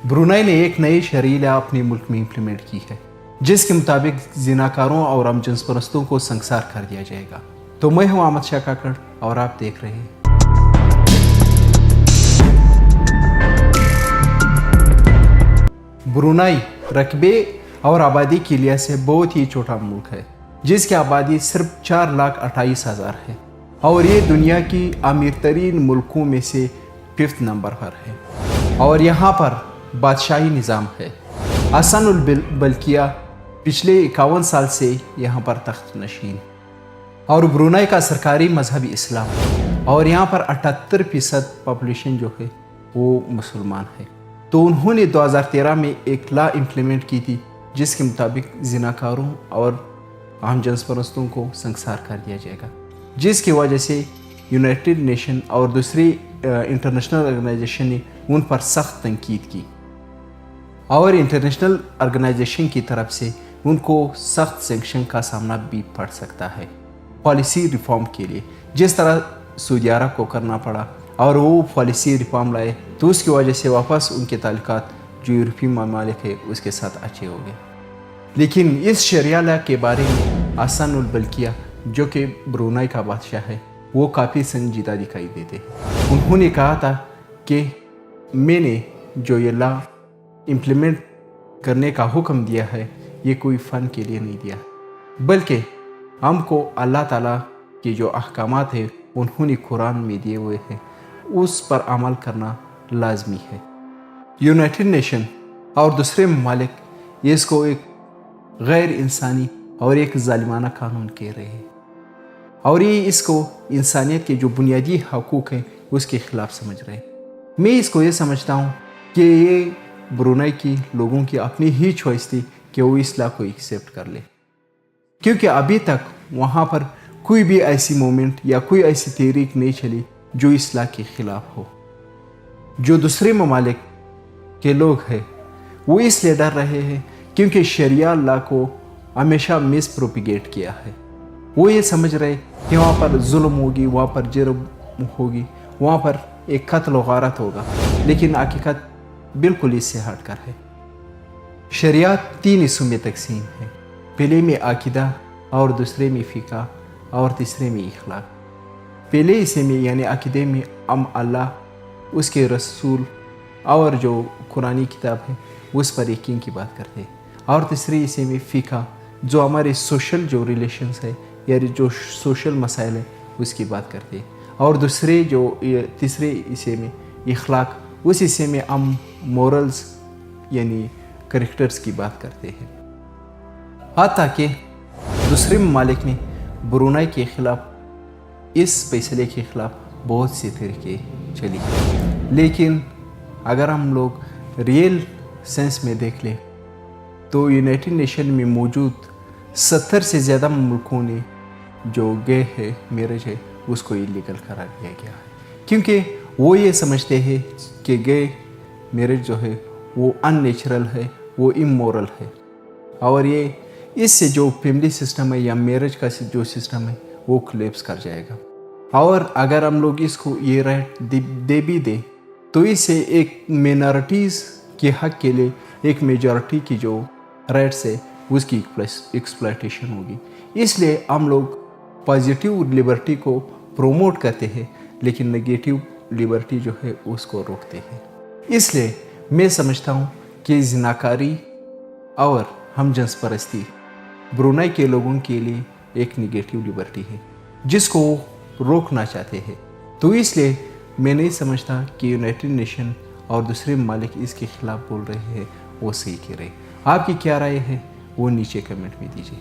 Brunei ने एक नई शरीया अपने मुल्क में इम्प्लीमेंट की है, जिसके मुताबिक जिनाकारों और हमजिन्स परस्तों को संसार कर दिया जाएगा। तो मैं हूं अहमद शाह काकड़ और आप देख रहे हैं ब्रुनाई। रकबे और आबादी के लिहाज से बहुत ही छोटा मुल्क है, जिसकी आबादी सिर्फ 4,28,000 है और ये दुनिया की अमीर तरीन मुल्कों में से 5th नंबर पर है। और यहाँ पर बादशाही निज़ाम है। हसन बल्किया पिछले 51 साल से यहाँ पर तख्त नशीन और ब्रुनाई का सरकारी मजहब इस्लाम है और यहाँ पर 78% पॉपुलेशन जो है वो मुसलमान है। तो उन्होंने 2013 में एक लॉ इम्प्लीमेंट की थी, जिसके मुताबिक जिनाकारों और हमजिन्स परस्तों को संसार कर दिया जाएगा, जिसकी वजह से यूनाइटेड नेशन और दूसरी इंटरनेशनल ऑर्गेनाइजेशन ने उन पर सख्त तनकीद की और इंटरनेशनल ऑर्गेनाइजेशन की तरफ से उनको सख्त सैंक्शन का सामना भी पड़ सकता है पॉलिसी रिफॉर्म के लिए, जिस तरह सऊदी अरब को करना पड़ा और वो पॉलिसी रिफॉर्म लाए तो उसकी वजह से वापस उनके ताल्लुकात जो यूरोपीय ममालिक है उसके साथ अच्छे हो गए। लेकिन इस शरिया लॉ के बारे में हसन बल्किया जो कि ब्रुनाई का बादशाह है वो काफ़ी संजीदा दिखाई देते। उन्होंने कहा था कि मैंने जो ये लॉ इम्प्लीमेंट करने का हुक्म दिया है ये कोई फ़न के लिए नहीं दिया, बल्कि हमको अल्लाह ताला के जो अहकामात है उन्होंने कुरान में दिए हुए हैं उस पर अमल करना लाजमी है। यूनाइटेड नेशन और दूसरे ममालिक इसको एक गैर इंसानी और एक जालिमाना कानून कह रहे हैं और ये इसको इंसानियत के जो बुनियादी हकूक़ हैं उसके ख़िलाफ़ समझ रहे हैं। मैं इसको ये समझता हूँ कि ये ब्रुनाई की लोगों की अपनी ही चॉइस थी कि वो इस लॉ को एक्सेप्ट कर ले, क्योंकि अभी तक वहाँ पर कोई भी ऐसी मूवमेंट या कोई ऐसी तहरीक नहीं चली जो इस लॉ के ख़िलाफ़ हो। जो दूसरे ममालिक के लोग हैं वो इसलिए डर रहे हैं क्योंकि शरिया लॉ को हमेशा मिस प्रोपिगेट किया है। वो ये समझ रहे कि वहाँ पर जुल्म होगी, वहाँ पर जुर्म होगी, वहाँ पर एक कत्ल व गारत होगा, लेकिन हकीकत बिल्कुल इससे हट कर है। शरिया 3 हिस्सों में तकसीम है, पहले में अकीदा और दूसरे में फ़िक़ा और तीसरे में इखलाक। पहले हिस्से में यानी अकीदे में हम अल्लाह, उसके रसूल और जो कुरानी किताब है उस पर यकीन की बात करते हैं, और तीसरे हिस्से में फ़िक़ा जो हमारे सोशल जो रिलेशंस है यानी जो सोशल मसाइल है उसकी बात करते हैं, और दूसरे जो तीसरे हिस्से में इखलाक, उस हिस्से में हम मोरल्स यानी करैक्टर्स की बात करते हैं। हालांकि कि दूसरे ममालिक ने ब्रुनाई के ख़िलाफ़ इस फैसले के ख़िलाफ़ बहुत से तरीके चली, लेकिन अगर हम लोग रियल सेंस में देख लें तो यूनाइटेड नेशन में मौजूद 70 से ज़्यादा मुल्कों ने जो गे है मैरिज है उसको इलीगल करार दिया गया है, क्योंकि वो ये समझते हैं कि गे मैरिज जो है वो अननेचुरल है, वो इमोरल है, और ये इससे जो फैमिली सिस्टम है या मैरिज का जो सिस्टम है वो कोलैप्स कर जाएगा। और अगर हम लोग इसको ये राइट दे भी दें तो इससे एक मिनॉरिटीज़ के हक़ के लिए एक मेजॉरिटी की जो राइट्स है उसकी एक्सप्लॉयटेशन होगी। इसलिए हम लोग पॉजिटिव लिबर्टी को प्रोमोट करते हैं लेकिन नेगेटिव लिबर्टी जो है उसको रोकते हैं। इसलिए मैं समझता हूँ कि ज़िनाकारी और हमजिन्स परस्ती ब्रुनाई के लोगों के लिए एक नेगेटिव लिबर्टी है जिसको रोकना चाहते हैं। तो इसलिए मैं नहीं समझता कि यूनाइटेड नेशन और दूसरे ममालिक इसके ख़िलाफ़ बोल रहे हैं वो सही कह रहे हैं। आपकी क्या राय है वो नीचे कमेंट में दीजिए।